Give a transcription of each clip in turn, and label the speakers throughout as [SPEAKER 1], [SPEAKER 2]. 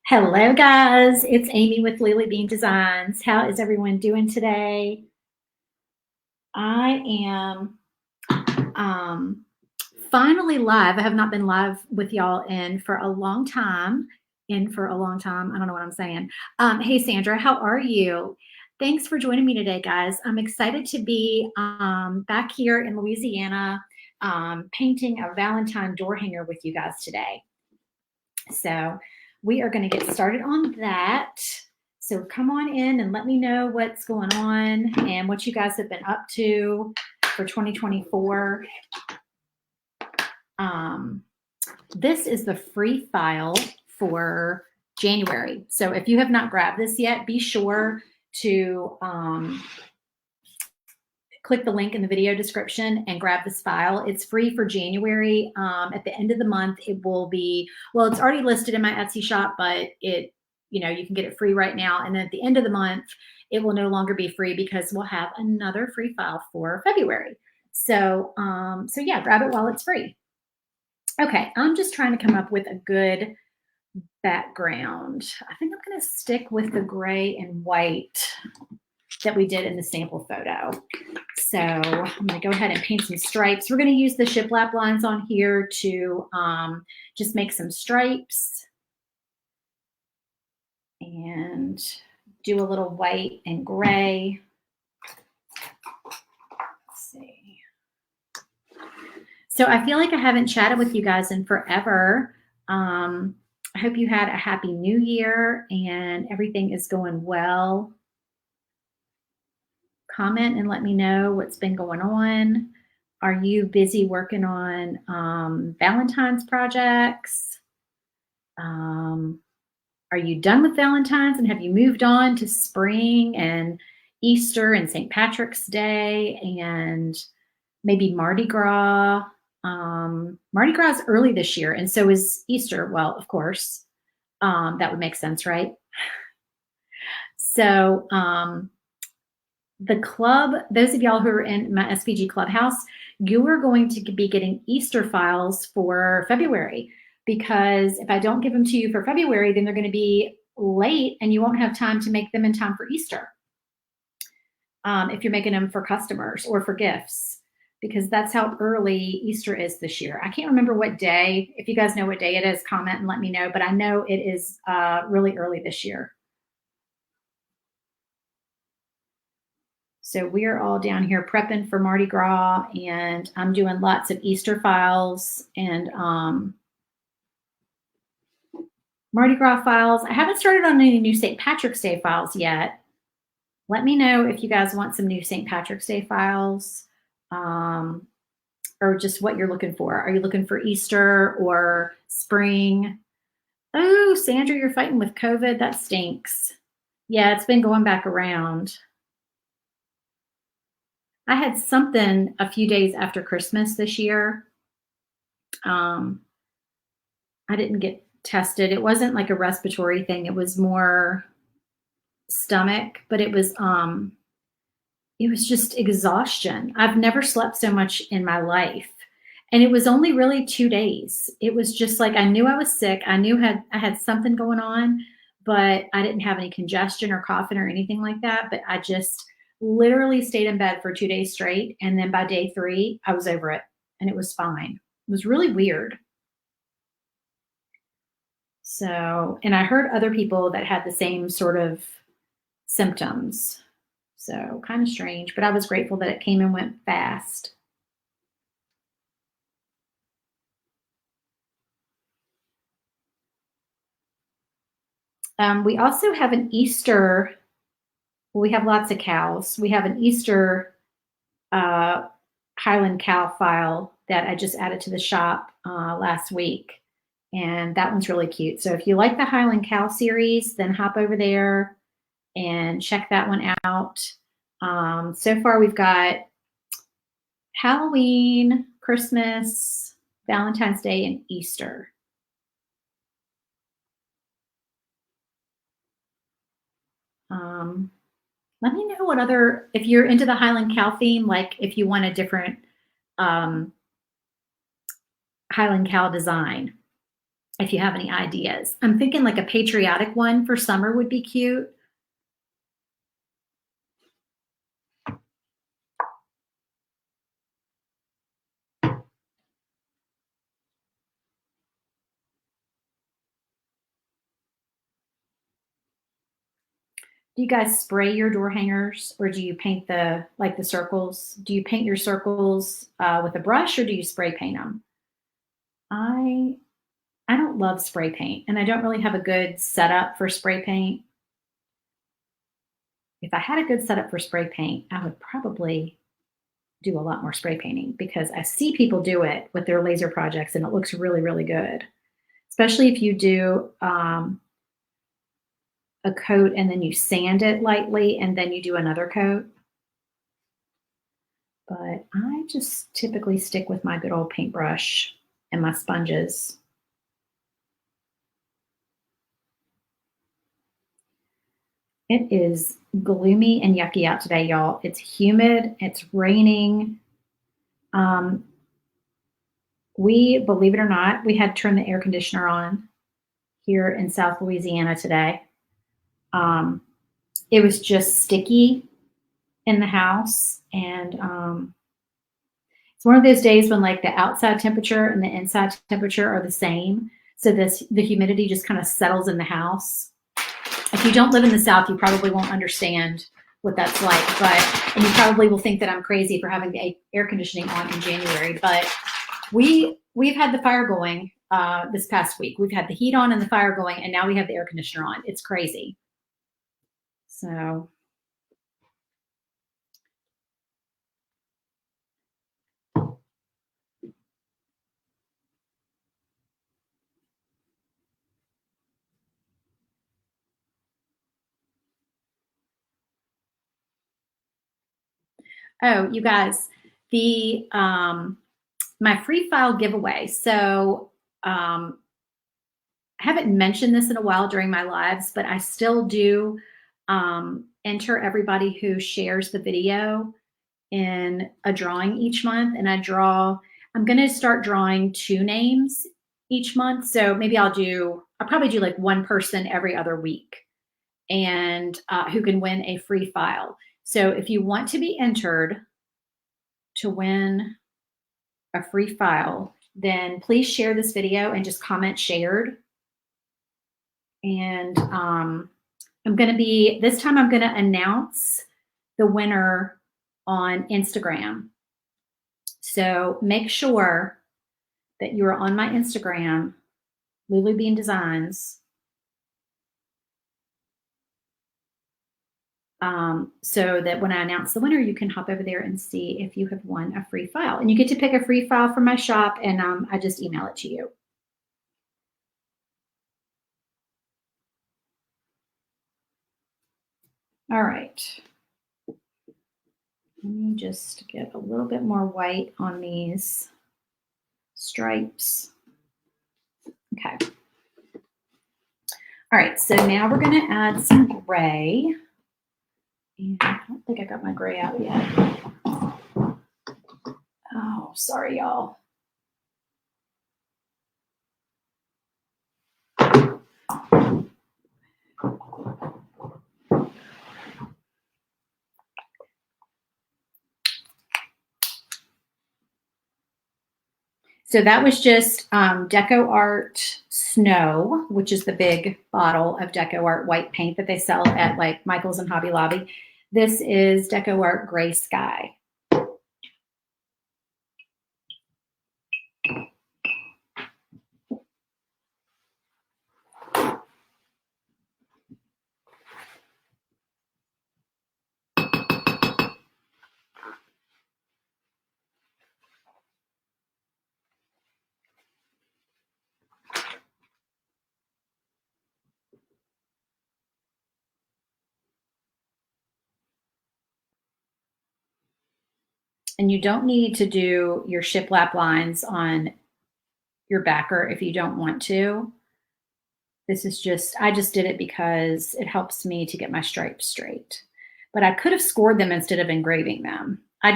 [SPEAKER 1] Hello, guys. It's Amy with Lily Bean Designs. How is everyone doing today? I am um, finally live. I have not been live with y'all in for a long time. I don't know what I'm saying. Hey, Sandra, how are you? Thanks for joining me today, guys. I'm excited to be back here in Louisiana painting a Valentine door hanger with you guys today. So we are going to get started on that. So come on in and let me know what's going on and what you guys have been up to for 2024. This is the free file for January. So if you have not grabbed this yet, be sure to click the link in the video description and grab this file. It's free for January. At the end of the month, it will be, well, it's already listed in my Etsy shop, but you can get it free right now. And then at the end of the month, it will no longer be free because we'll have another free file for February. So yeah, grab it while it's free. Okay, I'm just trying to come up with a good background. I think I'm going to stick with the gray and white that we did in the sample photo. So I'm going to go ahead and paint some stripes. We're going to use the shiplap lines on here to just make some stripes and do a little white and gray. Let's see. So I feel like I haven't chatted with you guys in forever. I hope you had a happy new year and everything is going well. Comment and let me know what's been going on. Are you busy working on Valentine's projects? Are you done with Valentine's and have you moved on to spring and Easter and St. Patrick's Day and maybe Mardi Gras? Mardi Gras is early this year, and so is Easter. Well, of course, that would make sense, right? So the club, those of y'all who are in my SPG Clubhouse, you are going to be getting Easter files for February, because if I don't give them to you for February, then they're going to be late and you won't have time to make them in time for Easter. If you're making them for customers or for gifts, because that's how early Easter is this year. I can't remember what day. If you guys know what day it is, comment and let me know, but I know it is really early this year. So we are all down here prepping for Mardi Gras, and I'm doing lots of Easter files and Mardi Gras files. I haven't started on any new St. Patrick's Day files yet. Let me know if you guys want some new St. Patrick's Day files or just what you're looking for. Are you looking for Easter or spring? Oh, Sandra, you're fighting with COVID. That stinks. Yeah, it's been going back around. I had something a few days after Christmas this year. I didn't get tested. It wasn't like a respiratory thing. It was more stomach, but it was just exhaustion. I've never slept so much in my life. And it was only really 2 days. It was just like I knew I was sick. I knew I had something going on, but I didn't have any congestion or coughing or anything like that. But I just literally stayed in bed for 2 days straight. And then by day 3, I was over it and it was fine. It was really weird. So, and I heard other people that had the same sort of symptoms. So kind of strange, but I was grateful that it came and went fast. We also have an Easter. Well, we have lots of cows. We have an Easter highland cow file that I just added to the shop last week. And that one's really cute. So if you like the Highland Cow series, then hop over there and check that one out. So far we've got Halloween, Christmas, Valentine's Day, and Easter. Let me know what other, if you're into the Highland Cow theme, like if you want a different Highland Cow design. if you have any ideas. I'm thinking like a patriotic one for summer would be cute. Do you guys spray your door hangers or do you paint the like the circles? Do you paint your circles with a brush or do you spray paint them? I I don't love spray paint and I don't really have a good setup for spray paint. If I had a good setup for spray paint, I would probably do a lot more spray painting because I see people do it with their laser projects and it looks really, really good. Especially if you do a coat and then you sand it lightly and then you do another coat. But I just typically stick with my good old paintbrush and my sponges. It is gloomy and yucky out today, y'all. It's humid, it's raining. Um, we, believe it or not, we had to turn the air conditioner on here in South Louisiana today. It was just sticky in the house. And it's one of those days when like the outside temperature and the inside temperature are the same. So the humidity just kind of settles in the house. If you don't live in the South, you probably won't understand what that's like. And you probably will think that I'm crazy for having the air conditioning on in January. But we've had the fire going this past week. We've had the heat on and the fire going, and now we have the air conditioner on. It's crazy. So oh, you guys, the my free file giveaway. So I haven't mentioned this in a while during my lives, but I still do enter everybody who shares the video in a drawing each month. And I'm going to start drawing 2 names each month. So maybe I'll probably do like 1 person every other week and who can win a free file. So if you want to be entered to win a free file, then please share this video and just comment shared. And this time I'm going to announce the winner on Instagram. So make sure that you are on my Instagram, Lulu Bean Designs. So that when I announce the winner, you can hop over there and see if you have won a free file. And you get to pick a free file from my shop, and I just email it to you. All right. Let me just get a little bit more white on these stripes. Okay. All right, so now we're going to add some gray. And I don't think I got my gray out yet. Oh, sorry, y'all. So that was just Deco Art Snow, which is the big bottle of Deco Art white paint that they sell at like Michael's and Hobby Lobby. This is Deco Art Gray Sky. And you don't need to do your shiplap lines on your backer if you don't want to. This is I just did it because it helps me to get my stripes straight. But I could have scored them instead of engraving them. I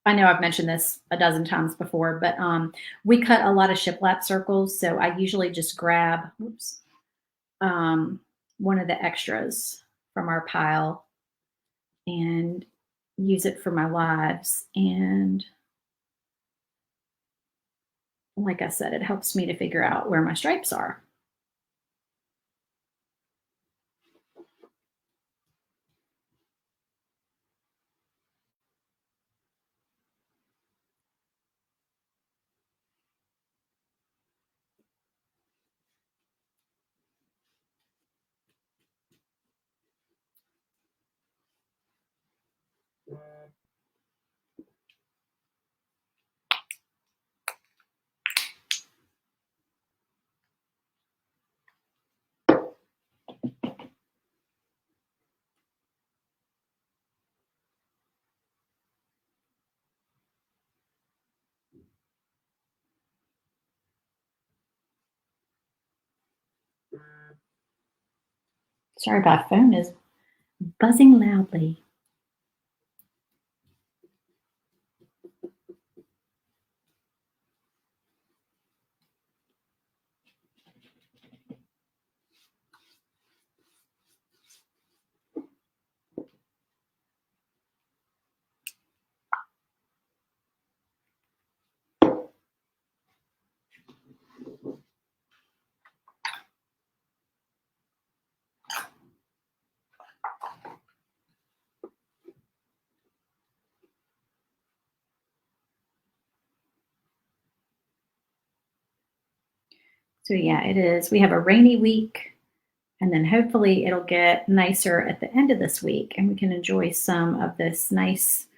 [SPEAKER 1] I know I've mentioned this a dozen times before, but we cut a lot of shiplap circles, so I usually just grab, whoops, um, one of the extras from our pile and use it for my lives. And like I said, it helps me to figure out where my stripes are. Sorry, my phone is buzzing loudly. So yeah, it is. We have a rainy week, and then hopefully it'll get nicer at the end of this week and we can enjoy some of this nice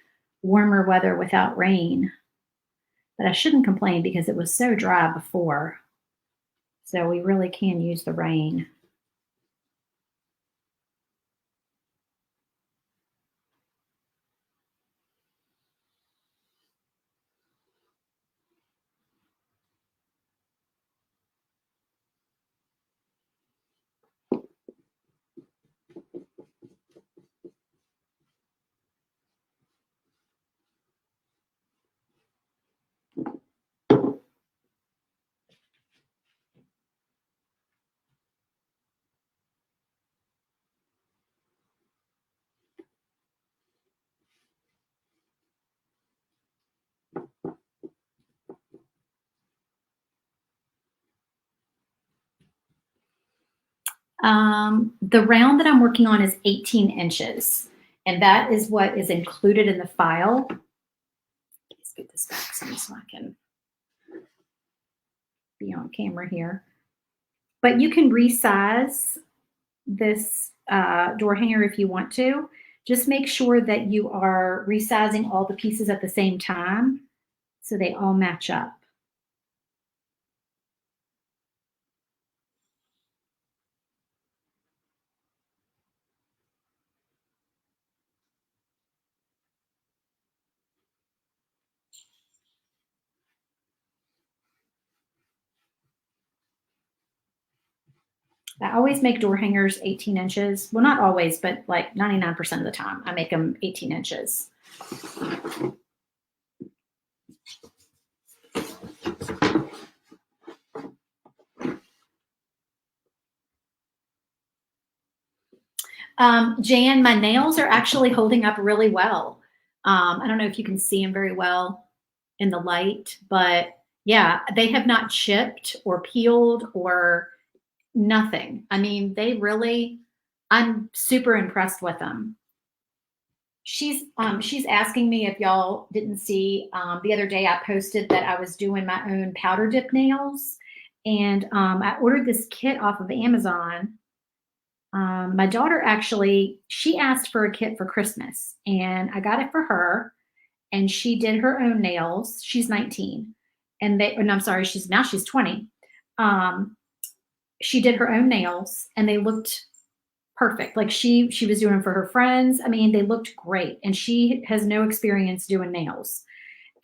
[SPEAKER 1] warmer weather without rain. But I shouldn't complain because it was so dry before. So we really can use the rain. The round that I'm working on is 18 inches, and that is what is included in the file. Let's get this back so I can be on camera here. But you can resize this door hanger if you want to. Just make sure that you are resizing all the pieces at the same time so they all match up. I always make door hangers 18 inches. Well, not always, but like 99% of the time, I make them 18 inches. Jan, my nails are actually holding up really well. I don't know if you can see them very well in the light, but yeah, they have not chipped or peeled or nothing. I mean, they really, I'm super impressed with them. She's asking me if y'all didn't see the other day I posted that I was doing my own powder dip nails, and I ordered this kit off of Amazon. My daughter actually, she asked for a kit for Christmas, and I got it for her, and she did her own nails. She's 19, and I'm sorry, she's 20. Um, she did her own nails, and they looked perfect. Like she was doing them for her friends. I mean, they looked great, and she has no experience doing nails.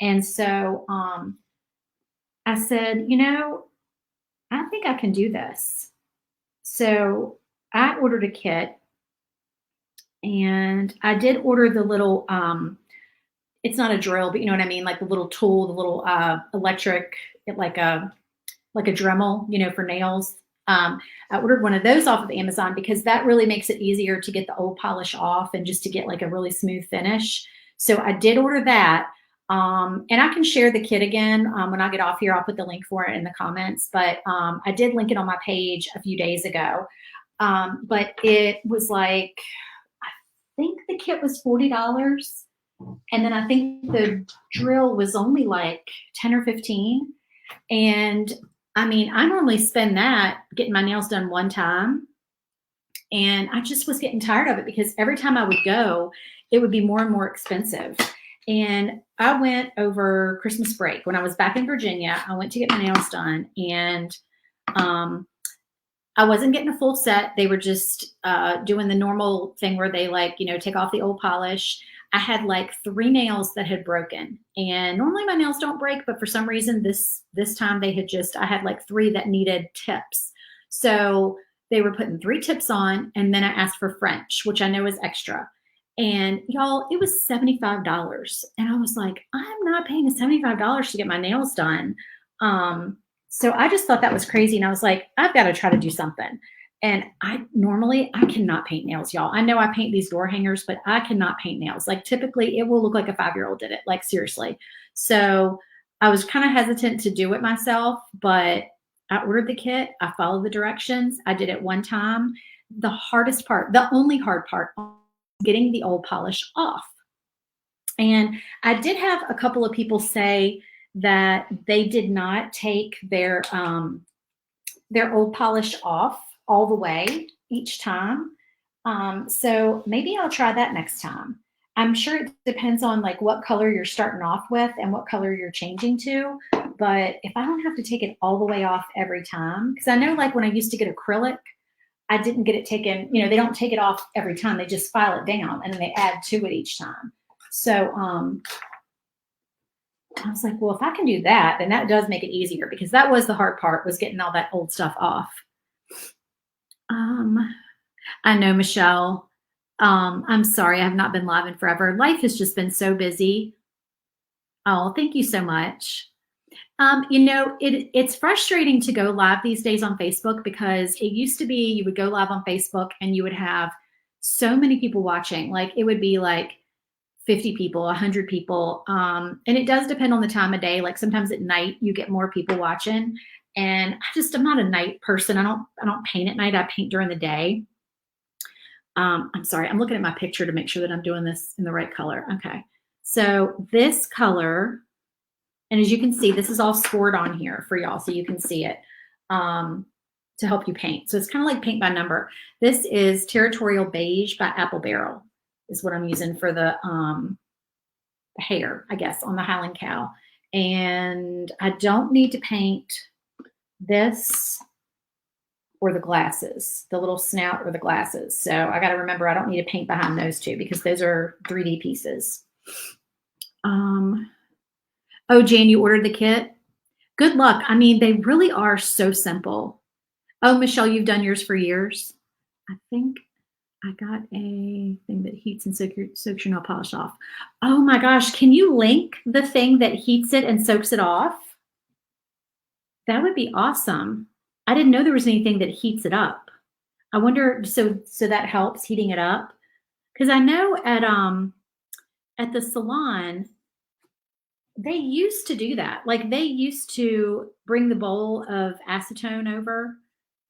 [SPEAKER 1] And so I said, I think I can do this. So I ordered a kit, and I did order the little it's not a drill, but you know what I mean? Like the little tool, the little electric, like a Dremel, you know, for nails. I ordered one of those off of Amazon because that really makes it easier to get the old polish off and just to get like a really smooth finish. So I did order that. And I can share the kit again when I get off here. I'll put the link for it in the comments. But I did link it on my page a few days ago. But it was like, I think the kit was $40. And then I think the drill was only like 10 or 15. And I mean, I normally spend that getting my nails done one time. And I just was getting tired of it because every time I would go, it would be more and more expensive. And I went over Christmas break when I was back in Virginia. I went to get my nails done, and I wasn't getting a full set. They were just doing the normal thing where they like, you know, take off the old polish. I had like 3 nails that had broken, and normally my nails don't break, but for some reason this time they had just, I had like 3 that needed tips. So they were putting 3 tips on, and then I asked for French, which I know is extra. And y'all, it was $75. And I was like, I'm not paying $75 to get my nails done. So I just thought that was crazy. And I was like, I've got to try to do something. And I cannot paint nails, y'all. I know I paint these door hangers, but I cannot paint nails. Like typically it will look like a 5-year-old did it, like seriously. So I was kind of hesitant to do it myself, but I ordered the kit. I followed the directions. I did it one time. The hardest part, the only hard part, getting the old polish off. And I did have a couple of people say that they did not take their old polish off all the way each time. So maybe I'll try that next time. I'm sure it depends on like what color you're starting off with and what color you're changing to. But if I don't have to take it all the way off every time, because I know like when I used to get acrylic, I didn't get it taken, you know, they don't take it off every time. They just file it down and then they add to it each time. So I was like, well, if I can do that, then that does make it easier, because that was the hard part, was getting all that old stuff off. I know, Michelle. I'm sorry, I have not been live in forever. Life has just been so busy. Oh, thank you so much. You know, it's frustrating to go live these days on Facebook, because it used to be you would go live on Facebook and you would have so many people watching. Like it would be like 50 people, 100 people. And it does depend on the time of day. Like sometimes at night you get more people watching. And I'm not a night person. I don't paint at night. I paint during the day. I'm sorry, I'm looking at my picture to make sure that I'm doing this in the right color. Okay. So this color, and as you can see, this is all scored on here for y'all so you can see it to help you paint. So it's kind of like paint by number. This is Territorial Beige by Apple Barrel is what I'm using for the hair, I guess, on the Highland cow. And I don't need to paint this or the glasses, the little snout or the glasses. So I got to remember I don't need to paint behind those two because those are 3D pieces. Oh, Jan, you ordered the kit? Good luck. I mean, they really are so simple. Oh, Michelle, you've done yours for years. I think I got a thing that heats and soaks your nail polish off. Oh my gosh, can you link the thing that heats it and soaks it off? That would be awesome. I didn't know there was anything that heats it up. I wonder, so that helps heating it up? Because I know at the salon, they used to do that. Like they used to bring the bowl of acetone over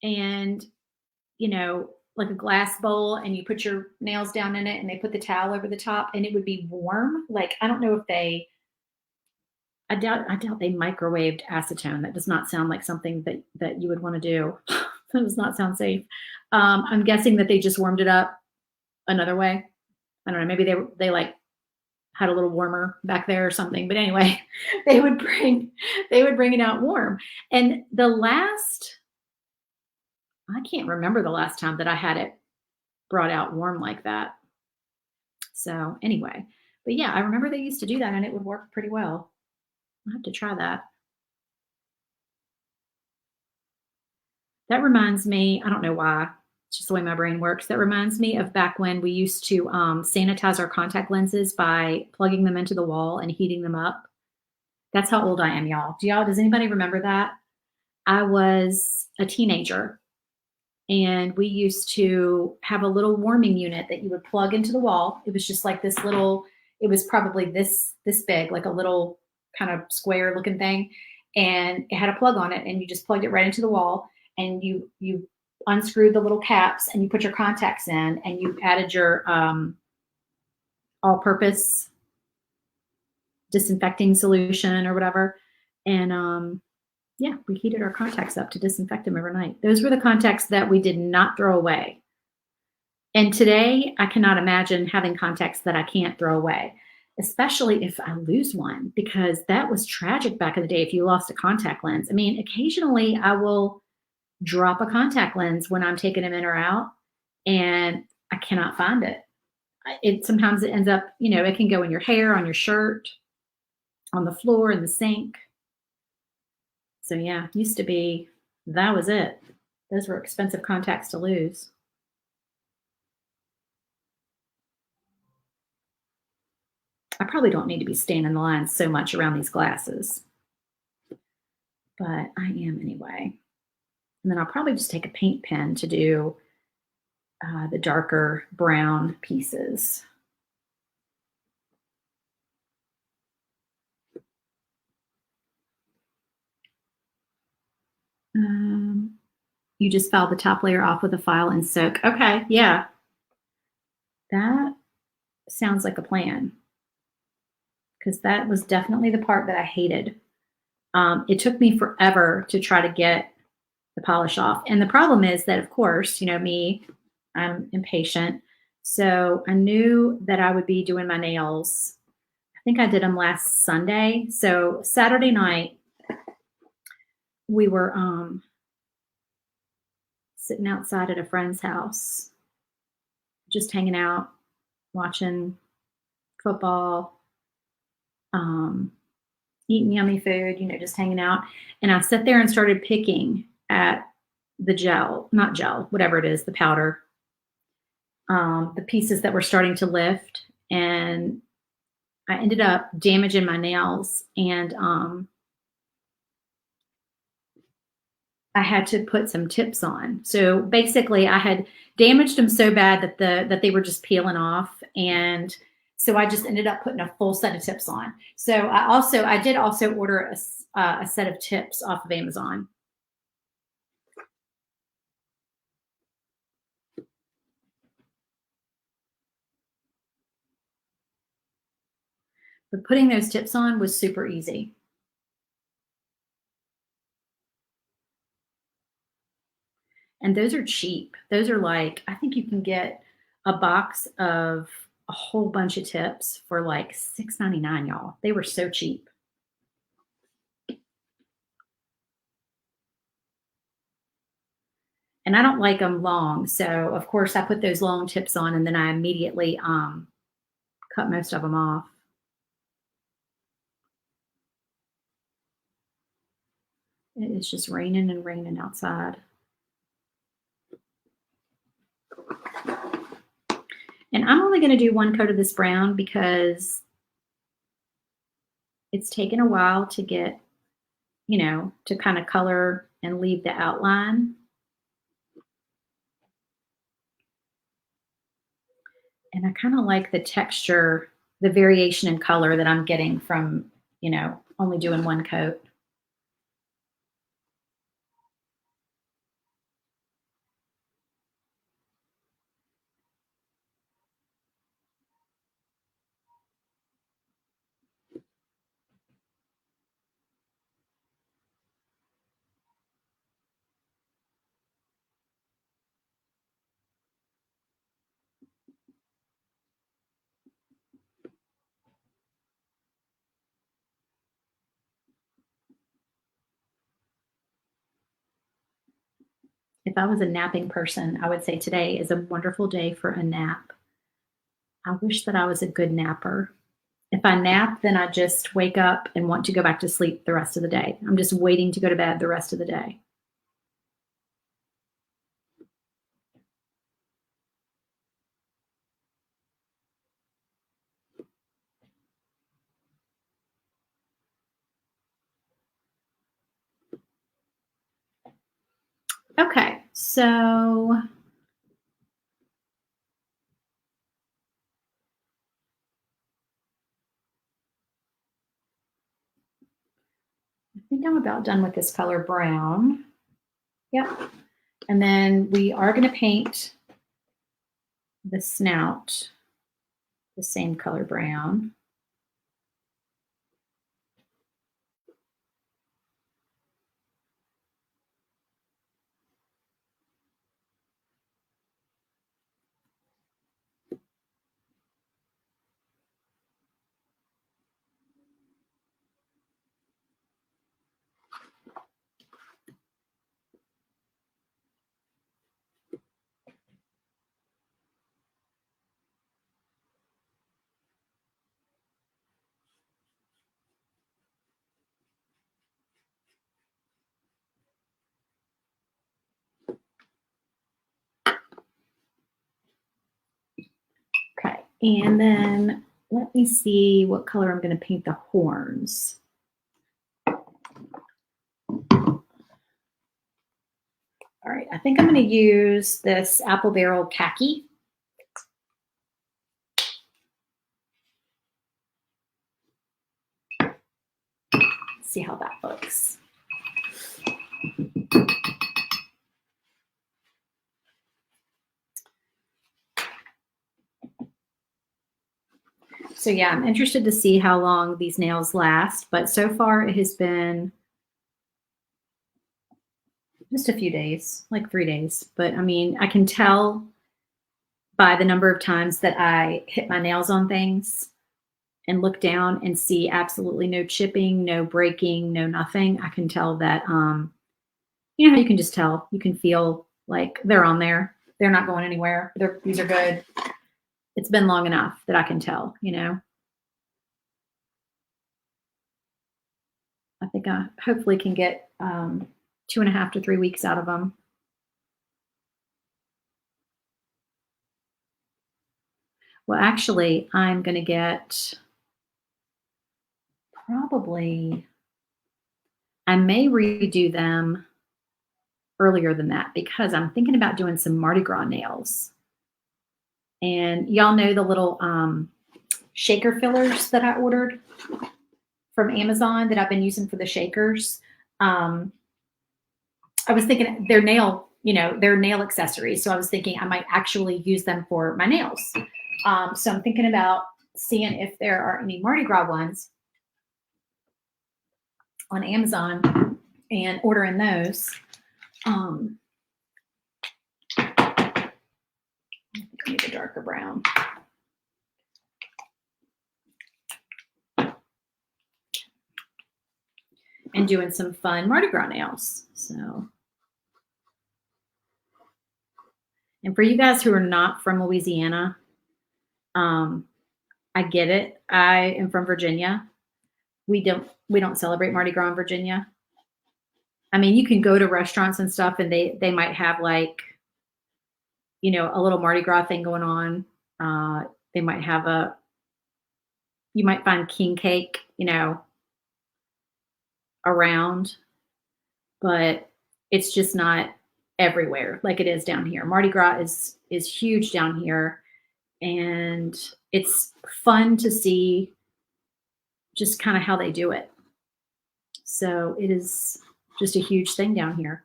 [SPEAKER 1] and, you know, like a glass bowl, and you put your nails down in it and they put the towel over the top and it would be warm. Like, I don't know if I doubt they microwaved acetone. That does not sound like something that you would want to do. That does not sound safe. I'm guessing that they just warmed it up another way. I don't know. Maybe they like had a little warmer back there or something. But anyway, they would bring it out warm. And I can't remember the last time that I had it brought out warm like that. So anyway, but yeah, I remember they used to do that and it would work pretty well. I'll have to try that. That reminds me, I don't know why, It's just the way my brain works. That reminds me of back when we used to sanitize our contact lenses by plugging them into the wall and heating them up. That's how old I am, y'all. Does anybody remember that? I was a teenager and we used to have a little warming unit that you would plug into the wall. It was just like this little, it was probably this big, like a little kind of square looking thing. And it had a plug on it and you just plugged it right into the wall and you unscrewed the little caps and you put your contacts in and you added your all-purpose disinfecting solution or whatever. And yeah, we heated our contacts up to disinfect them overnight. Those were the contacts that we did not throw away. And today, I cannot imagine having contacts that I can't throw away, especially if I lose one, because that was tragic back in the day if you lost a contact lens. I mean, occasionally I will drop a contact lens when I'm taking them in or out, and I cannot find it. Sometimes it ends up, it can go in your hair, on your shirt, on the floor, in the sink. So yeah, used to be, that was it. Those were expensive contacts to lose. I probably don't need to be standing in the line so much around these glasses, but I am anyway. And then I'll probably just take a paint pen to do the darker brown pieces. You just file the top layer off with a file and soak. Okay, yeah. That sounds like a plan, because that was definitely the part that I hated. It took me forever to try to get the polish off. And the problem is that, of course, me, I'm impatient. So I knew that I would be doing my nails. I think I did them last Sunday. So Saturday night, we were sitting outside at a friend's house, just hanging out, watching football, eating yummy food, just hanging out. And I sat there and started picking at the not gel, whatever it is, the powder, the pieces that were starting to lift. And I ended up damaging my nails, and I had to put some tips on. So basically I had damaged them so bad that they were just peeling off. And so I just ended up putting a full set of tips on. So I did also order a set of tips off of Amazon. But putting those tips on was super easy. And those are cheap. Those are like, I think you can get a box of a whole bunch of tips for like $6.99, y'all. They were so cheap. And I don't like them long. So of course I put those long tips on and then I immediately cut most of them off. It is just raining and raining outside. And I'm only going to do one coat of this brown because it's taken a while to get, to kind of color and leave the outline. And I kind of like the texture, the variation in color that I'm getting from, only doing one coat. If I was a napping person, I would say today is a wonderful day for a nap. I wish that I was a good napper. If I nap, then I just wake up and want to go back to sleep the rest of the day. I'm just waiting to go to bed the rest of the day. Okay, so I think I'm about done with this color brown. Yep. And then we are going to paint the snout the same color brown. Okay, and then let me see what color I'm going to paint the horns. All right, I think I'm going to use this apple barrel khaki. See how that looks. So yeah, I'm interested to see how long these nails last, but so far it has been just a few days, like 3 days. But I mean, I can tell by the number of times that I hit my nails on things and look down and see absolutely no chipping, no breaking, no nothing. I can tell that, you know how you can just tell, you can feel like they're on there. They're not going anywhere. These are good. It's been long enough that I can tell, you know. I think I hopefully can get 2.5 to 3 weeks out of them. Well, actually, I'm going to get probably, I may redo them earlier than that because I'm thinking about doing some Mardi Gras nails. And y'all know the little shaker fillers that I ordered from Amazon that I've been using for the shakers. I was thinking they're nail, you know, they're nail accessories. So I was thinking I might actually use them for my nails. So I'm thinking about seeing if there are any Mardi Gras ones on Amazon and ordering those. I think I need a darker brown. And doing some fun Mardi Gras nails. So, and for you guys who are not from Louisiana, I get it. I am from Virginia. We don't celebrate Mardi Gras in Virginia. I mean, you can go to restaurants and stuff, and they might have like, you know, a little Mardi Gras thing going on. They might have you might find king cake, you know, around, but it's just not everywhere like it is down here. Mardi Gras is huge down here, and it's fun to see just kind of how they do it. So it is just a huge thing down here.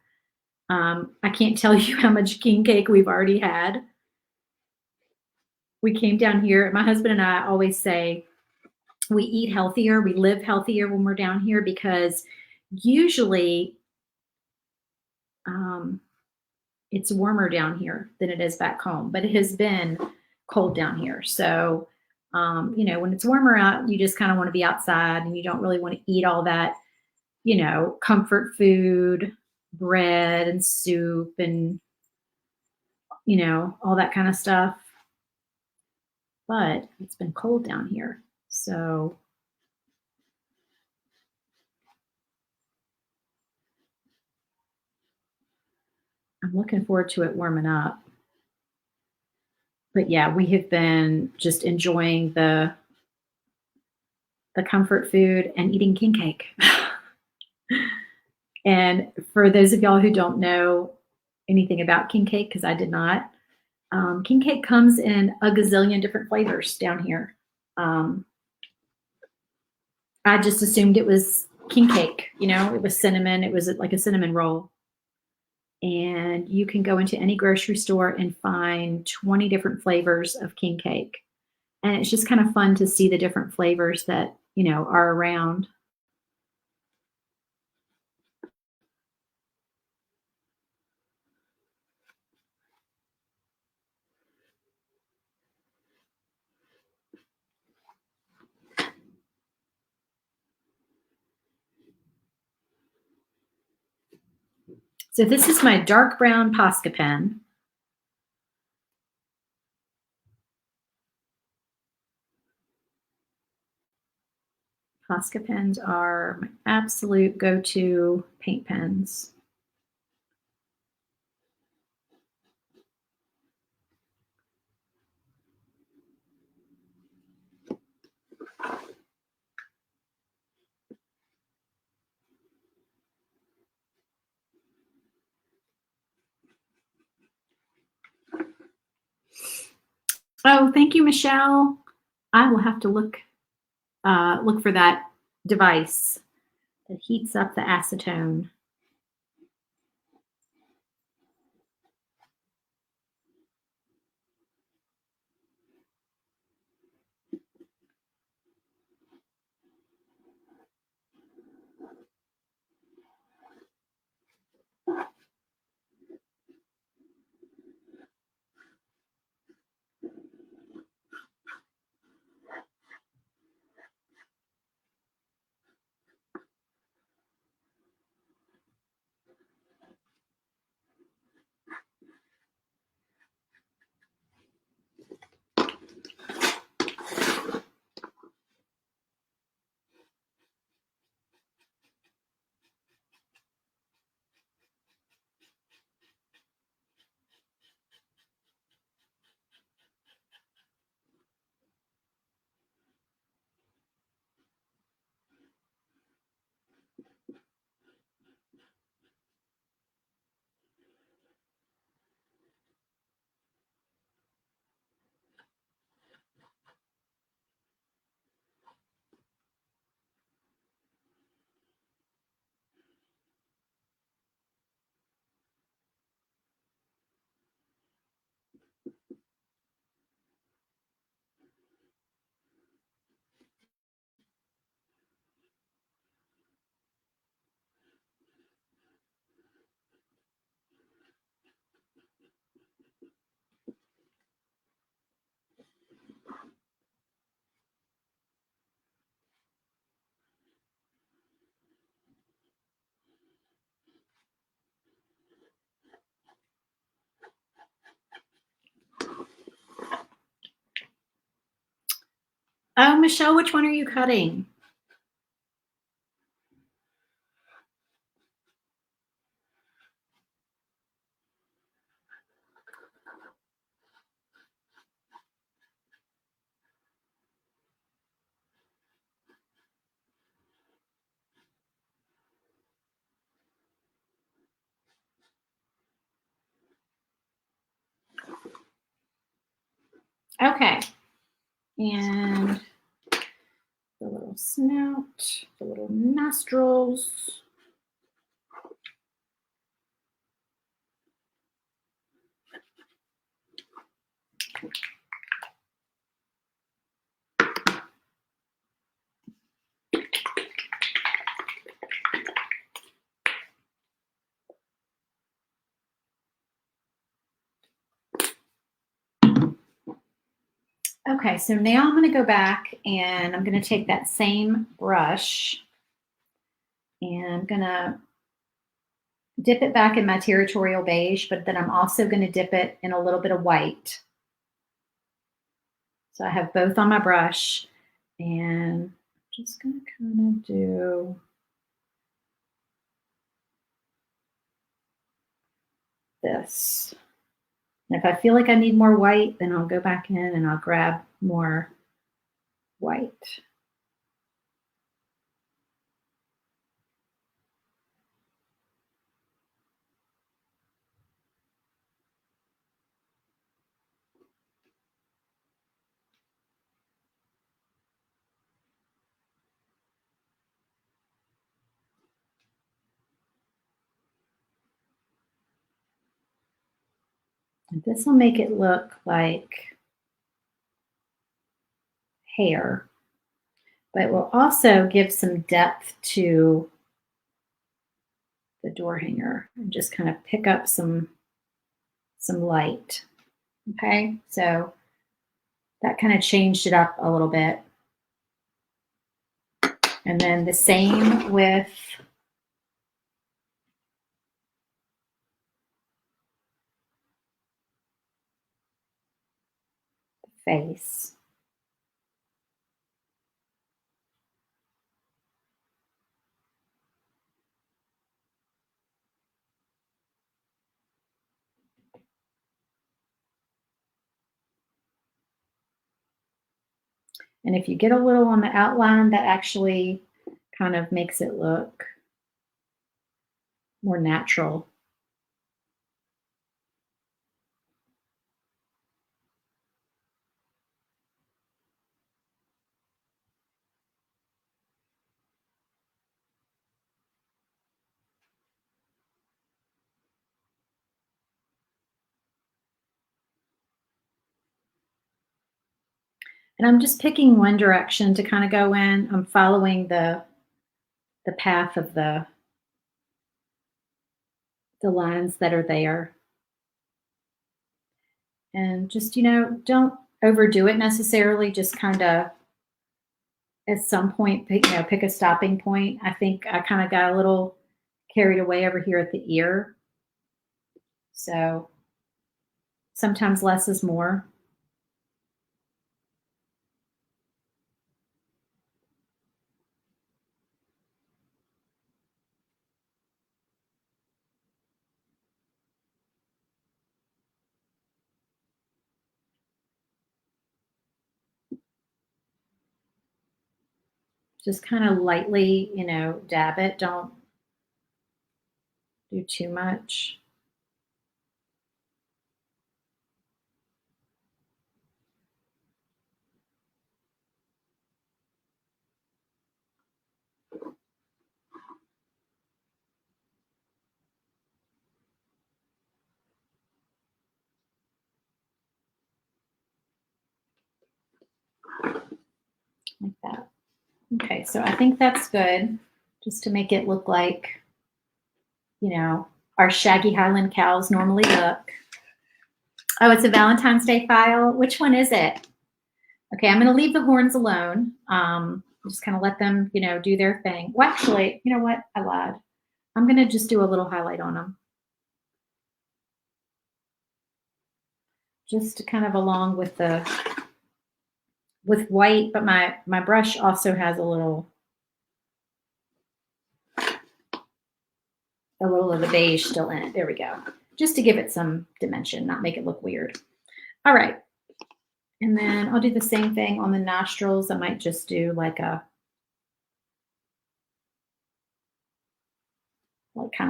[SPEAKER 1] I can't tell you how much king cake we've already had. We came down here. My husband and I always say we eat healthier, we live healthier when we're down here because usually it's warmer down here than it is back home, but it has been cold down here. So, you know, when it's warmer out, you just kind of want to be outside and you don't really want to eat all that, you know, comfort food, bread and soup and, you know, all that kind of stuff. But it's been cold down here. So I'm looking forward to it warming up. But yeah, we have been just enjoying the comfort food and eating king cake. And for those of y'all who don't know, anything about king cake because I did not. King cake comes in a gazillion different flavors down here. Um, I just assumed it was king cake. It was cinnamon. It was like a cinnamon roll. And you can go into any grocery store and find 20 different flavors of king cake. And it's just kind of fun to see the different flavors that, are around. So this is my dark brown Posca pen. Posca pens are my absolute go-to paint pens. Oh, thank you, Michelle. I will have to look for that device that heats up the acetone. Oh, Michelle, which one are you cutting? Okay. And the little snout, the little nostrils. Okay, so now I'm going to go back and I'm going to take that same brush and I'm going to dip it back in my territorial beige, but then I'm also going to dip it in a little bit of white. So I have both on my brush and I'm just going to kind of do this. And if I feel like I need more white, then I'll go back in and I'll grab more white. This will make it look like hair, but it will also give some depth to the door hanger and just kind of pick up some light. Okay, so that kind of changed it up a little bit. And then the same with the face. And if you get a little on the outline, that actually kind of makes it look more natural. And I'm just picking one direction to kind of go in. I'm following the path of the lines that are there. And just, don't overdo it necessarily, just kind of at some point, pick a stopping point. I think I kind of got a little carried away over here at the ear. So sometimes less is more. Just kind of lightly, dab it. Don't do too much. Like that. Okay, so I think that's good, just to make it look like, our shaggy Highland cows normally look. Oh, it's a Valentine's Day file. Which one is it? Okay, I'm going to leave the horns alone. Just kind of let them, do their thing. Well, actually, you know what? I lied. I'm going to just do a little highlight on them. Just to kind of along with white, but my brush also has a little of the beige still in it. There we go. Just to give it some dimension, not make it look weird. All right. And then I'll do the same thing on the nostrils. I might just do kind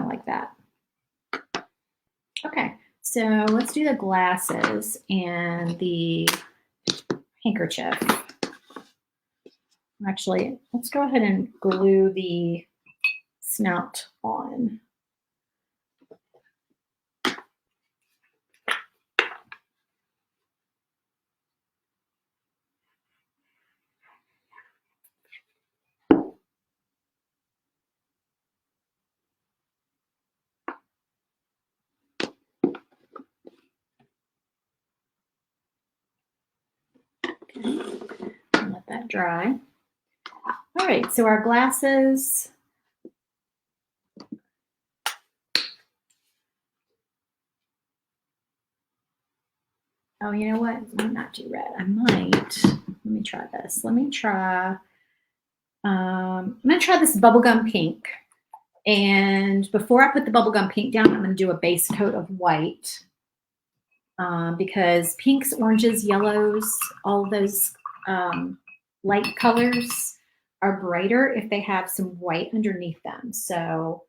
[SPEAKER 1] of like that. Okay, so let's do the glasses and the handkerchief. Actually, let's go ahead and glue the snout on. Okay, let that dry. All right, so our glasses. Oh, you know what? I might not do red. I might. Let me try this. I'm going to try this bubblegum pink. And before I put the bubblegum pink down, I'm going to do a base coat of white. Because pinks, oranges, yellows, all those light colors are brighter if they have some white underneath them. So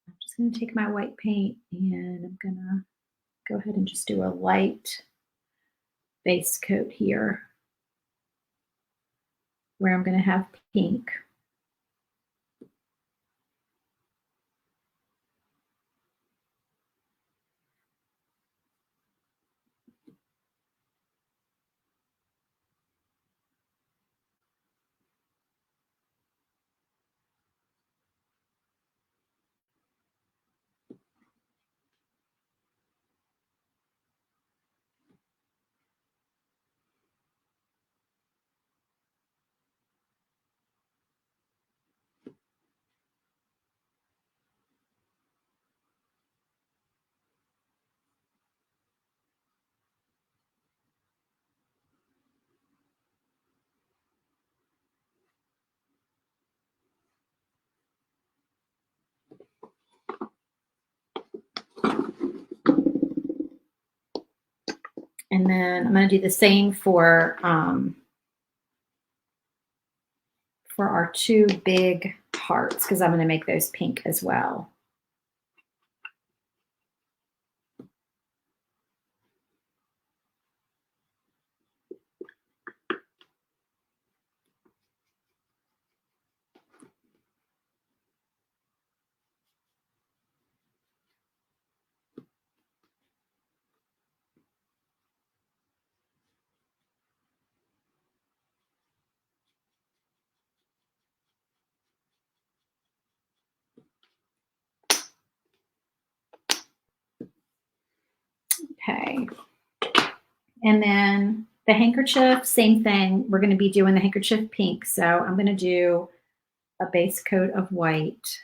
[SPEAKER 1] I'm just going to take my white paint and I'm going to go ahead and just do a light base coat here where I'm going to have pink. And then I'm going to do the same for our two big hearts, because I'm going to make those pink as well. Okay. And then the handkerchief, same thing. We're going to be doing the handkerchief pink. So I'm going to do a base coat of white.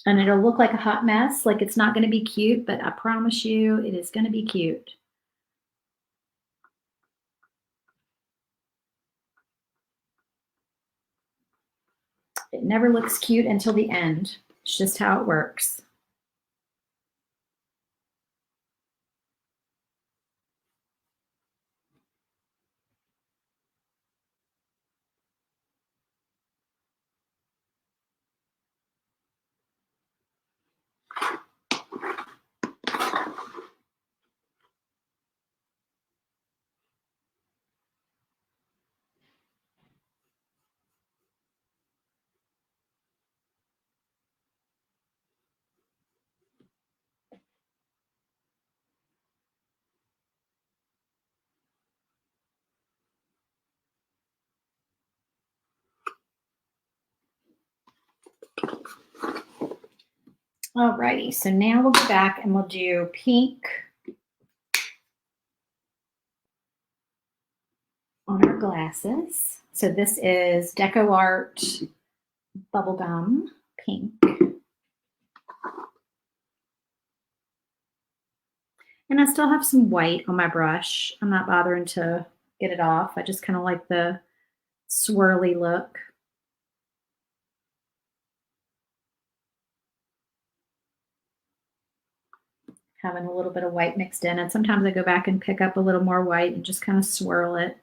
[SPEAKER 1] And it'll look like a hot mess, like it's not going to be cute, but I promise you it is going to be cute. It never looks cute until the end. It's just how it works. Alrighty, so now we'll go back and we'll do pink on our glasses. So this is Deco Art Bubblegum Pink. And I still have some white on my brush. I'm not bothering to get it off. I just kind of like the swirly look. Having a little bit of white mixed in. And sometimes I go back and pick up a little more white and just kind of swirl it.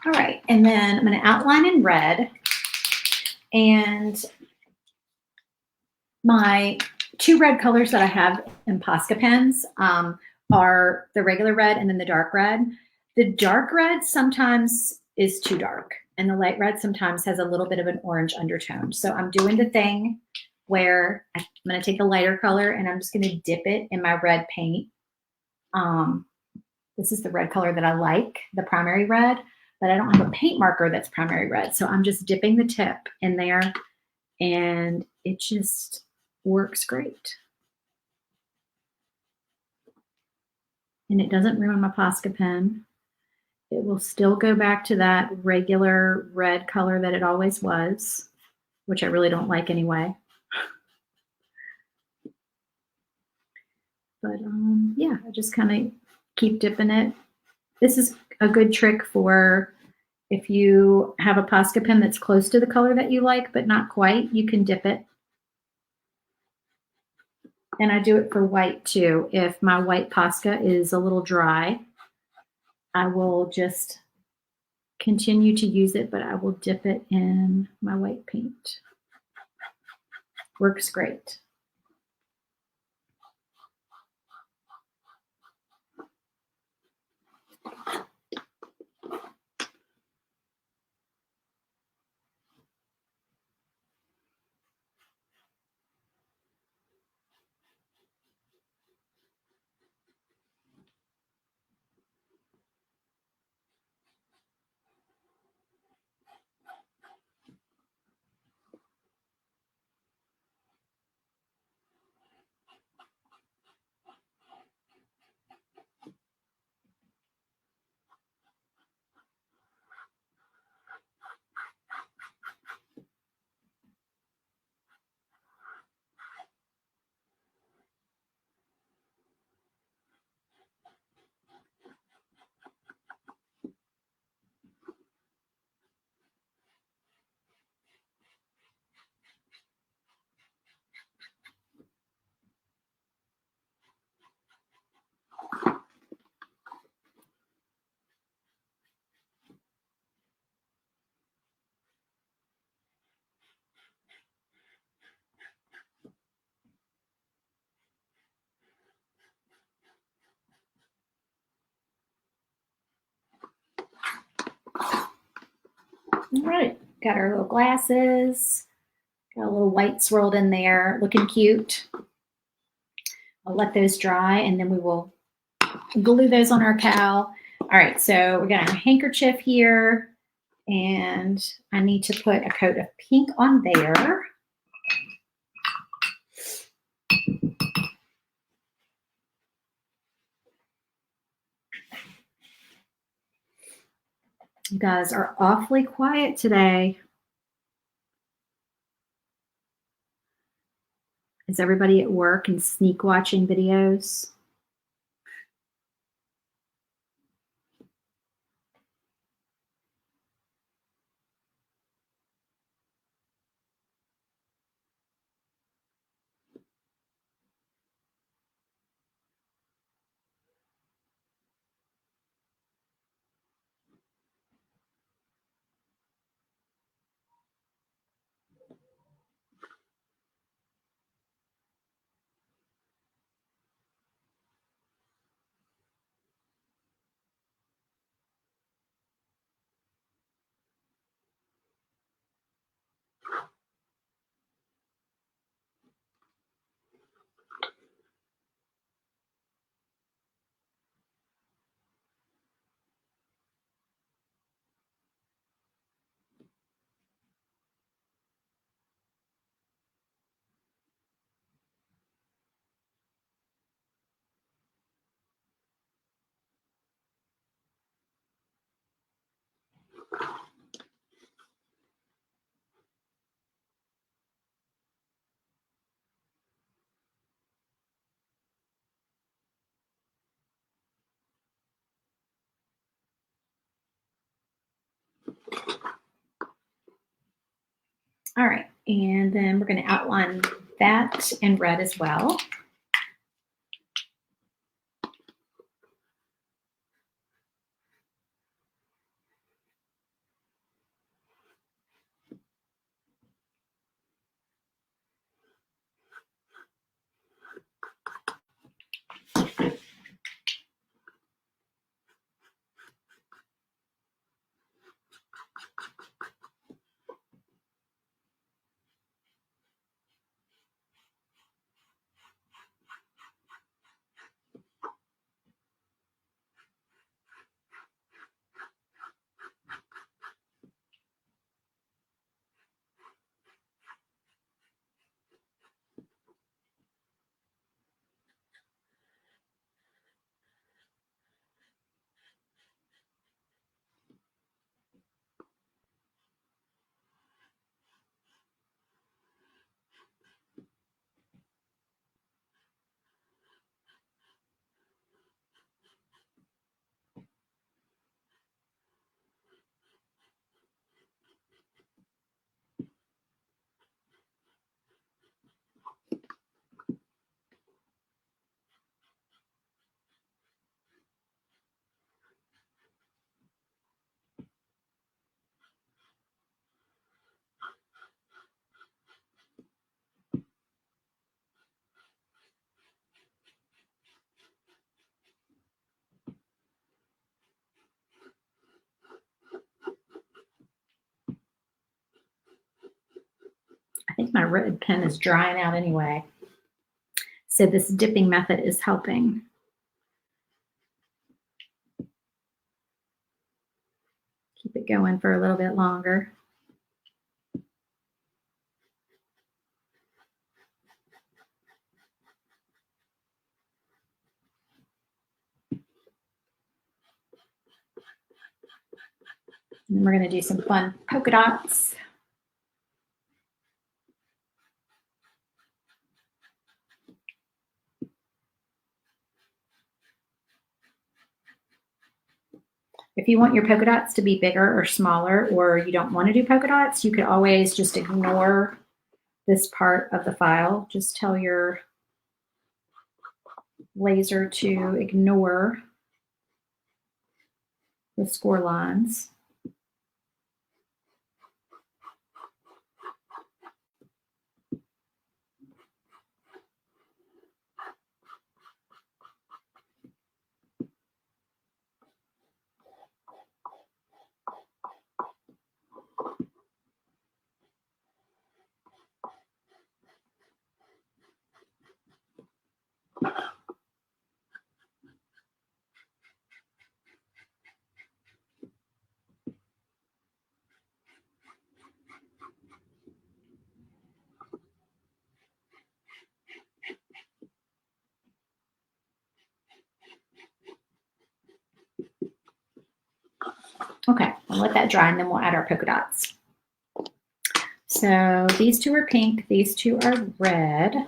[SPEAKER 1] All right, and then I'm going to outline in red. And my two red colors that I have in Posca pens are the regular red and then the dark red. The dark red sometimes is too dark, and the light red sometimes has a little bit of an orange undertone. So I'm doing the thing where I'm going to take a lighter color and I'm just going to dip it in my red paint. This is the red color that I like, the primary red, but I don't have a paint marker that's primary red. So I'm just dipping the tip in there and it just works great. And it doesn't ruin my Posca pen. It will still go back to that regular red color that it always was, which I really don't like anyway. But yeah, I just kind of keep dipping it. This is a good trick for if you have a Posca pen that's close to the color that you like, but not quite, you can dip it. And I do it for white too. If my white Posca is a little dry, I will just continue to use it, but I will dip it in my white paint. Works great. All right, got our little glasses, got a little white swirled in there, looking cute. I'll let those dry and then we will glue those on our cowl. All right, so we got our handkerchief here and I need to put a coat of pink on there. You guys are awfully quiet today. Is everybody at work and sneak watching videos? All right, and then we're going to outline that in red as well. my red pen is drying out anyway. So this dipping method is helping. Keep it going for a little bit longer. And we're going to do some fun polka dots. If you want your polka dots to be bigger or smaller, or you don't want to do polka dots, you could always just ignore this part of the file. Just tell your laser to ignore the score lines. Okay, we'll let that dry and then we'll add our polka dots. So these two are pink, these two are red.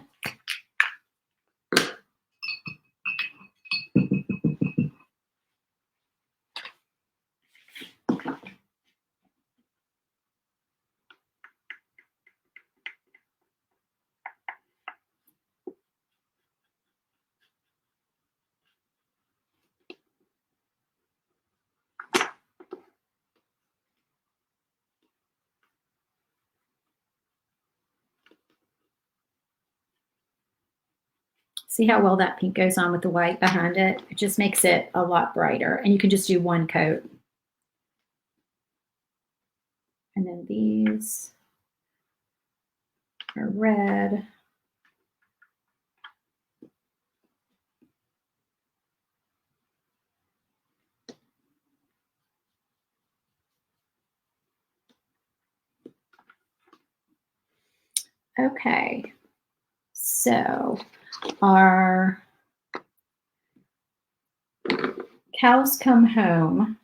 [SPEAKER 1] See how well that pink goes on with the white behind it? It just makes it a lot brighter. And you can just do one coat. And then these are red. Okay, so our cows come home.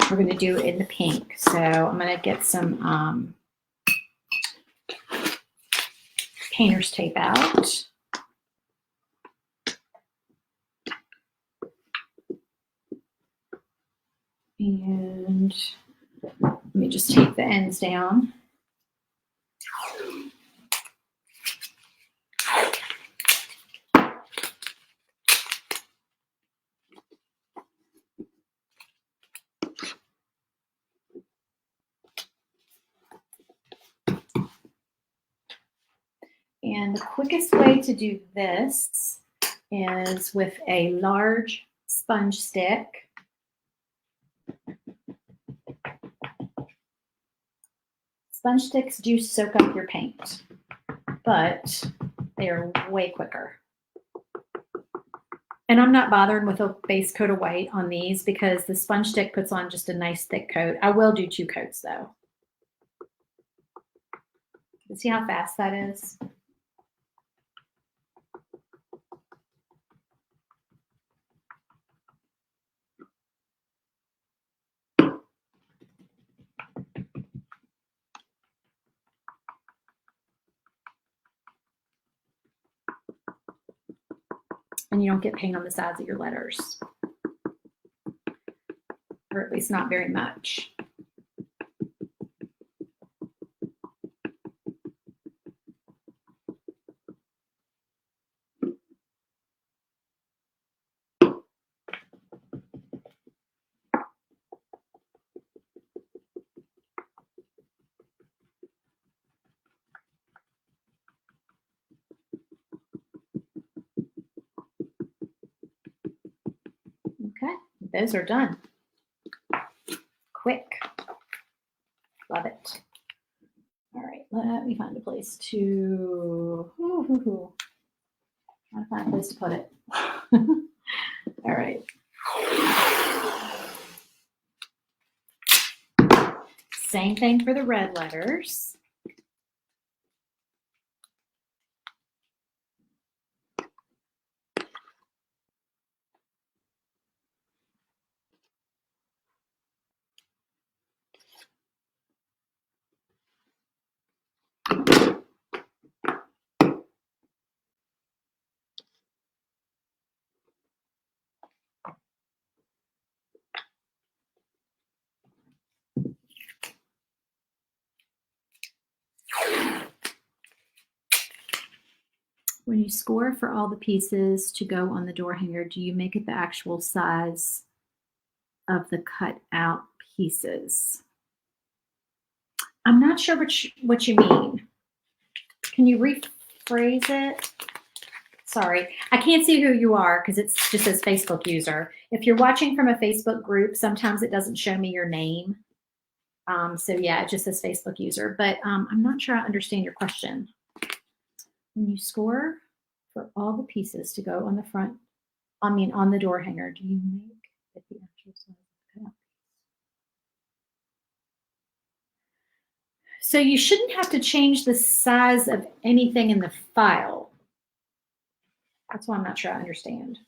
[SPEAKER 1] We're going to do it in the pink. So I'm going to get some painter's tape out. And let me just tape the ends down. And the quickest way to do this is with a large sponge stick. Sponge sticks do soak up your paint, but they are way quicker. And I'm not bothering with a base coat of white on these because the sponge stick puts on just a nice thick coat. I will do 2 coats though. See how fast that is? And you don't get paint on the sides of your letters, or at least not very much. Okay, those are done. Quick. Love it. All right. let me find a place to, trying to find a place to put it. All right. Same thing for the red letters. When you score for all the pieces to go on the door hanger, do you make it the actual size of the cut out pieces? I'm not sure what you mean. Can you rephrase it? Sorry, I can't see who you are because it just says Facebook user. If you're watching from a Facebook group, sometimes it doesn't show me your name. So yeah, it just says Facebook user, but I'm not sure I understand your question. When you score for all the pieces to go on the front, on the door hanger, do you make it the actual size of the cutout? So you shouldn't have to change the size of anything in the file. That's why I'm not sure I understand.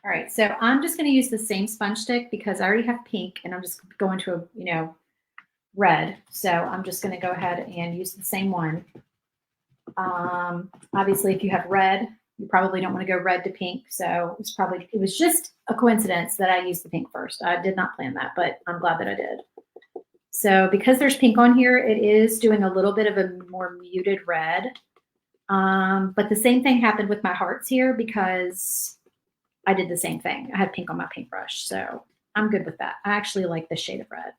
[SPEAKER 1] All right, so I'm just going to use the same sponge stick because I already have pink and I'm just going to a, red. So I'm just going to go ahead and use the same one. Obviously, if you have red, you probably don't want to go red to pink. So it was just a coincidence that I used the pink first. I did not plan that, but I'm glad that I did. So because there's pink on here, it is doing a little bit of a more muted red. But the same thing happened with my hearts here because I did the same thing. I had pink on my paintbrush, so I'm good with that. I actually like this shade of red.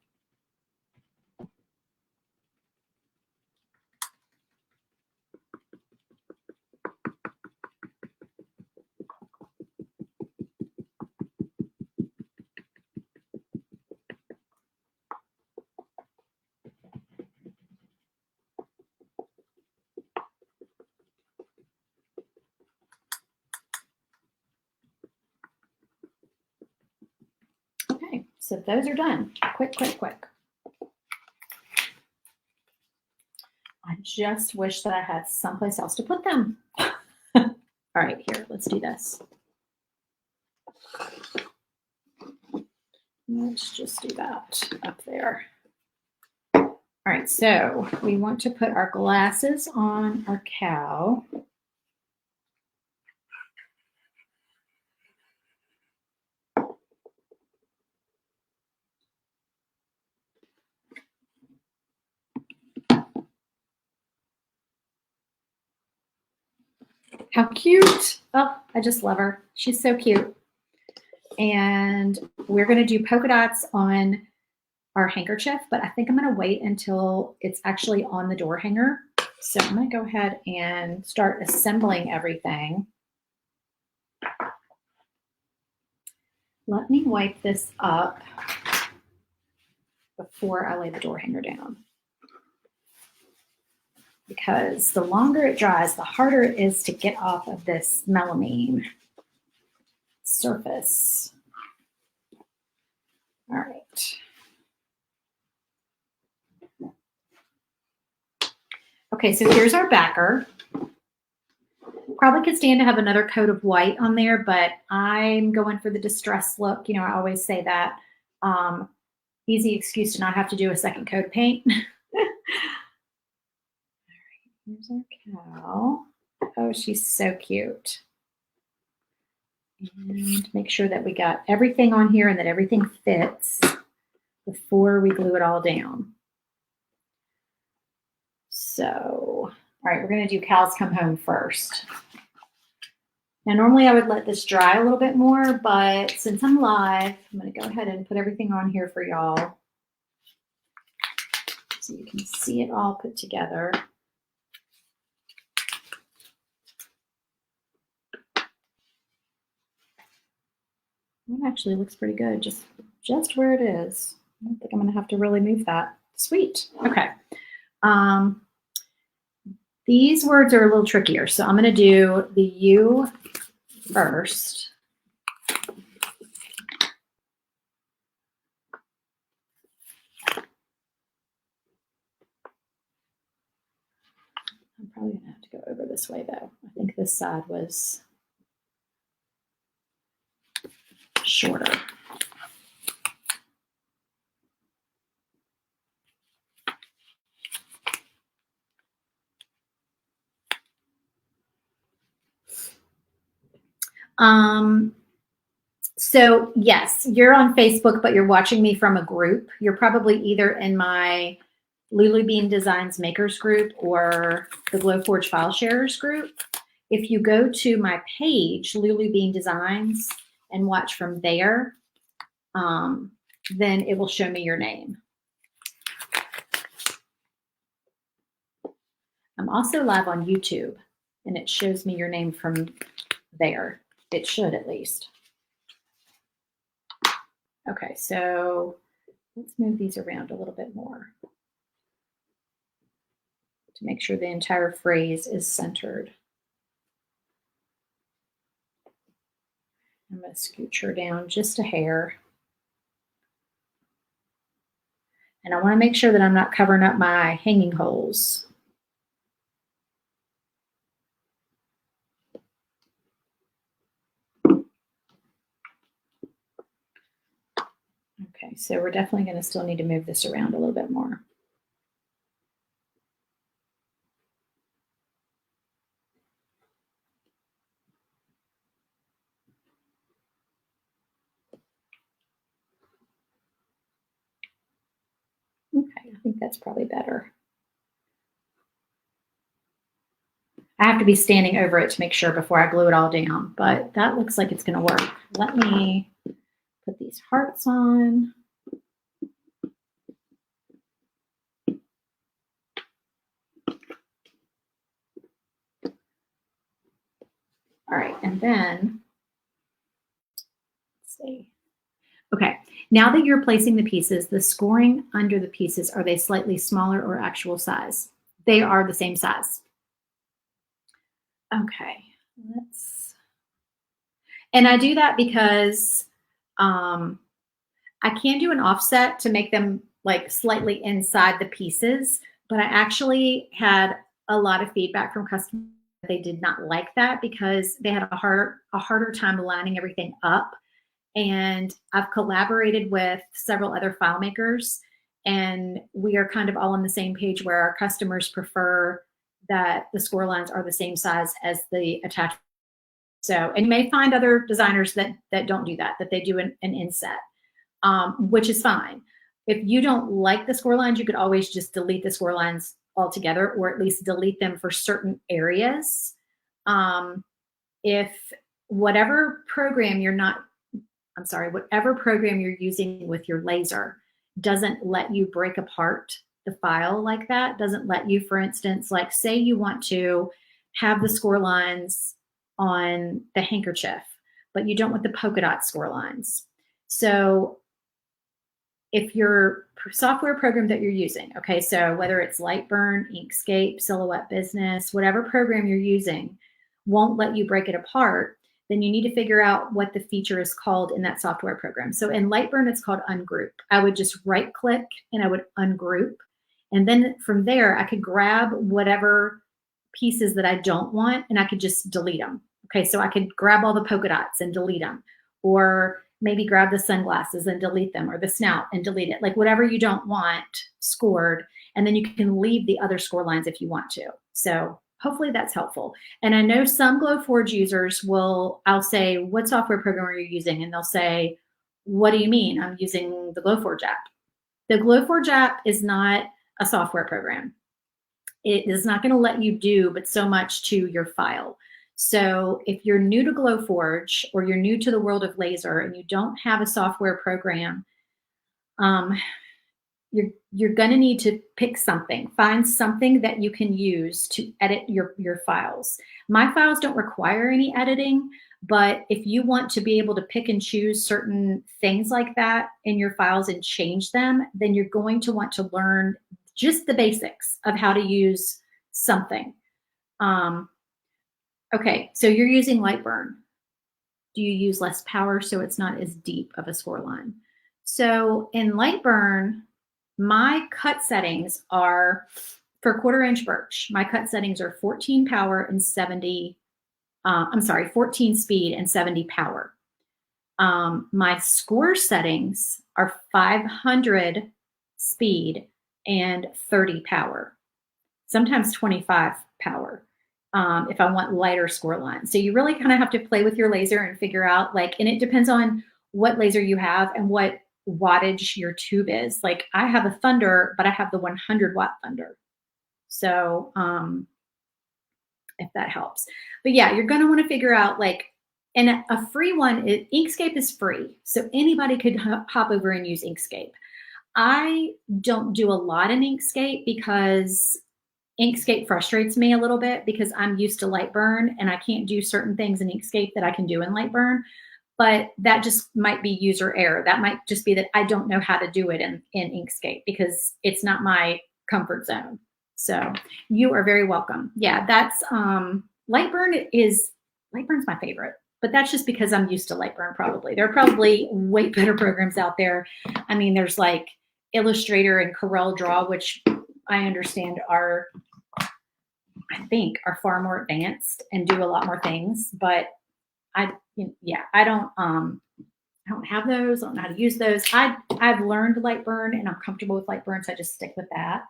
[SPEAKER 1] Okay, so those are done. Quick, quick, quick. I just wish that I had someplace else to put them. All right, here, let's do this. Let's just do that up there. All right, so we want to put our glasses on our cow. How cute. Oh, I just love her. She's so cute. And we're going to do polka dots on our handkerchief, but I think I'm going to wait until it's actually on the door hanger. So I'm going to go ahead and start assembling everything. Let me wipe this up before I lay the door hanger down, because the longer it dries, the harder it is to get off of this melamine surface. All right. Okay, so here's our backer. Probably could stand to have another coat of white on there, but I'm going for the distressed look. I always say that. Easy excuse to not have to do a second coat of paint. All right, here's our cow. Oh, she's so cute. And make sure that we got everything on here and that everything fits before we glue it all down. So, all right, we're going to do Cows Come Home first. Now, normally I would let this dry a little bit more, but since I'm live, I'm going to go ahead and put everything on here for y'all so you can see it all put together. It actually looks pretty good, just where it is. I don't think I'm gonna have to really move that. Sweet. Okay. Um, these words are a little trickier, so I'm gonna do the U first. I'm probably gonna have to go over this way though. I think this side was shorter. So yes, you're on Facebook, but you're watching me from a group. You're probably either in my Lulu Bean Designs Makers group or the Glowforge File Sharers group. If you go to my page, Lulu Bean Designs, and watch from there, then it will show me your name. I'm also live on YouTube, and it shows me your name from there. It should, at least. Okay, so let's move these around a little bit more to make sure the entire phrase is centered. I'm going to scooch her down just a hair. And I want to make sure that I'm not covering up my hanging holes. Okay, so we're definitely going to still need to move this around a little bit more. Okay, I think that's probably better. I have to be standing over it to make sure before I glue it all down, but that looks like it's going to work. Let me put these hearts on. All right, and then, let's see. Okay, now that you're placing the pieces, the scoring under the pieces, are they slightly smaller or actual size? They are the same size. Okay, and I do that because I can do an offset to make them like slightly inside the pieces, but I actually had a lot of feedback from customers that they did not like that because they had a harder time lining everything up. And I've collaborated with several other file makers, and we are kind of all on the same page where our customers prefer that the score lines are the same size as the attachment. So, and you may find other designers that don't do that they do an inset, which is fine. If you don't like the score lines, you could always just delete the score lines altogether, or at least delete them for certain areas. If whatever program whatever program you're using with your laser doesn't let you break apart the file like that, doesn't let you, for instance, like say you want to have the score lines on the handkerchief, but you don't want the polka dot score lines. So if your software program that you're using, okay, so whether it's Lightburn, Inkscape, Silhouette Business, whatever program you're using won't let you break it apart, then you need to figure out what the feature is called in that software program. So in Lightburn, it's called ungroup. I would just right click and I would ungroup. And then from there, I could grab whatever pieces that I don't want and I could just delete them. Okay, so I could grab all the polka dots and delete them, or maybe grab the sunglasses and delete them, or the snout and delete it, like whatever you don't want scored. And then you can leave the other score lines if you want to. So hopefully that's helpful. And I know some Glowforge users I'll say, what software program are you using? And they'll say, what do you mean? I'm using the Glowforge app. The Glowforge app is not a software program. It is not going to let you do but so much to your file. So if you're new to Glowforge or you're new to the world of laser and you don't have a software program, you're going to need to pick something. Find something that you can use to edit your files. My files don't require any editing. But if you want to be able to pick and choose certain things like that in your files and change them, then you're going to want to learn just the basics of how to use something. Okay, so you're using Lightburn. Do you use less power so it's not as deep of a score line? So in Lightburn, my cut settings are for 1/4 inch birch. My cut settings are 14 power and 70. 14 speed and 70 power. My score settings are 500 speed and 30 power, sometimes 25 power. If I want lighter score lines. So you really kind of have to play with your laser and figure out and it depends on what laser you have and what wattage your tube is. Like I have a Thunder, but I have the 100-watt Thunder. So if that helps. But yeah, you're going to want to figure out and a free one, Inkscape is free. So anybody could hop over and use Inkscape. I don't do a lot in Inkscape because Inkscape frustrates me a little bit because I'm used to Lightburn and I can't do certain things in Inkscape that I can do in Lightburn. But that just might be user error. That might just be that I don't know how to do it in Inkscape because it's not my comfort zone. So you are very welcome. Yeah, that's Lightburn's my favorite, but that's just because I'm used to Lightburn probably. There are probably way better programs out there. I mean, there's like Illustrator and Corel Draw, which I understand are far more advanced and do a lot more things, but I don't have those. I don't know how to use those. I've learned Lightburn and I'm comfortable with Lightburn, so I just stick with that.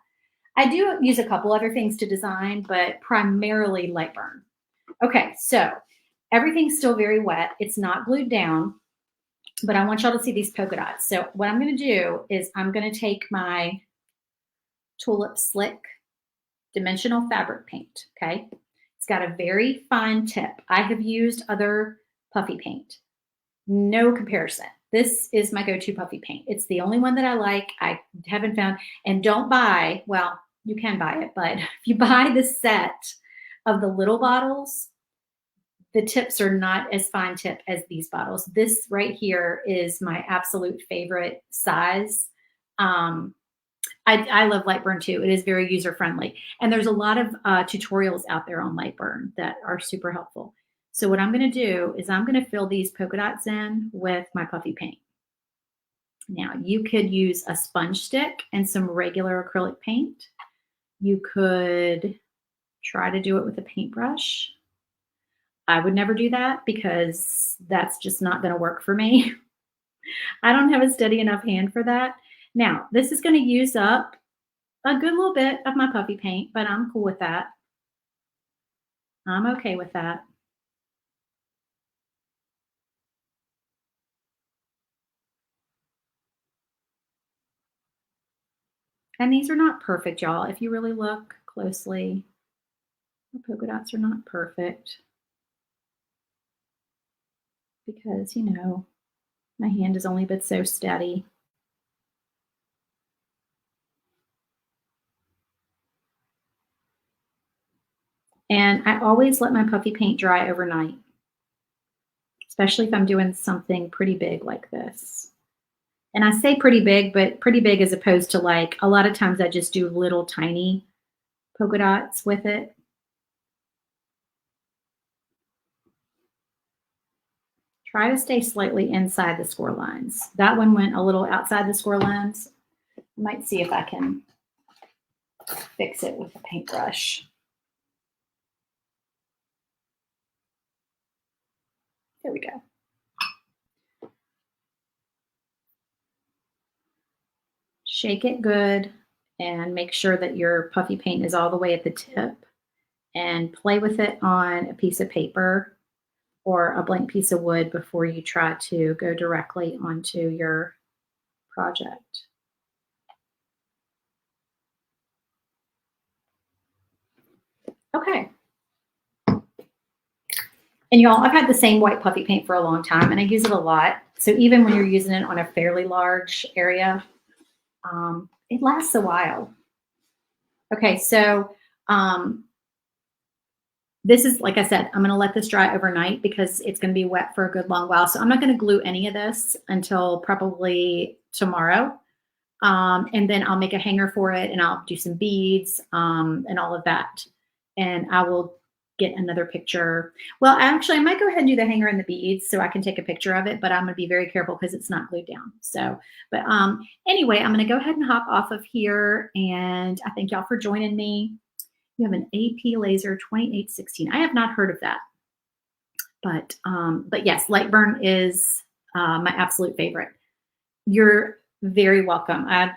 [SPEAKER 1] I do use a couple other things to design, but primarily Lightburn. Okay, so everything's still very wet. It's not glued down, but I want y'all to see these polka dots. So what I'm going to do is I'm going to take my Tulip Slick dimensional fabric paint, okay? It's got a very fine tip. I have used other puffy paint. No comparison. This is my go-to puffy paint. It's the only one that I like. I haven't found, and don't buy, well, you can buy it, but if you buy the set of the little bottles, the tips are not as fine tip as these bottles. This right here is my absolute favorite size. I love Lightburn too. It is very user-friendly. And there's a lot of tutorials out there on Lightburn that are super helpful. So what I'm going to do is I'm going to fill these polka dots in with my puffy paint. Now, you could use a sponge stick and some regular acrylic paint. You could try to do it with a paintbrush. I would never do that because that's just not going to work for me. I don't have a steady enough hand for that. Now, this is going to use up a good little bit of my puffy paint, but I'm cool with that. I'm okay with that. And these are not perfect, y'all. If you really look closely, the polka dots are not perfect because, my hand has only been so steady. And I always let my puffy paint dry overnight, especially if I'm doing something pretty big like this. And I say pretty big, but pretty big as opposed to a lot of times I just do little tiny polka dots with it. Try to stay slightly inside the score lines. That one went a little outside the score lines. I might see if I can fix it with a paintbrush. There we go. Shake it good and make sure that your puffy paint is all the way at the tip and play with it on a piece of paper or a blank piece of wood before you try to go directly onto your project. Okay. And y'all, I've had the same white puffy paint for a long time and I use it a lot. So even when you're using it on a fairly large area, it lasts a while. Okay, so This is, like I said, I'm going to let this dry overnight because it's going to be wet for a good long while. So I'm not going to glue any of this until probably tomorrow. And then I'll make a hanger for it and I'll do some beads and all of that. And I will get another picture. Well, actually, I might go ahead and do the hanger and the beads so I can take a picture of it, but I'm going to be very careful because it's not glued down. So, but anyway, I'm going to go ahead and hop off of here. And I thank y'all for joining me. You have an AP laser 2816. I have not heard of that. But yes, Lightburn is my absolute favorite. You're very welcome. I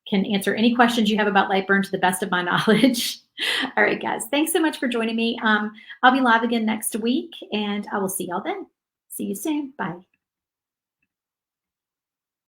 [SPEAKER 1] can answer any questions you have about Lightburn to the best of my knowledge. All right, guys. Thanks so much for joining me. I'll be live again next week, and I will see y'all then. See you soon. Bye.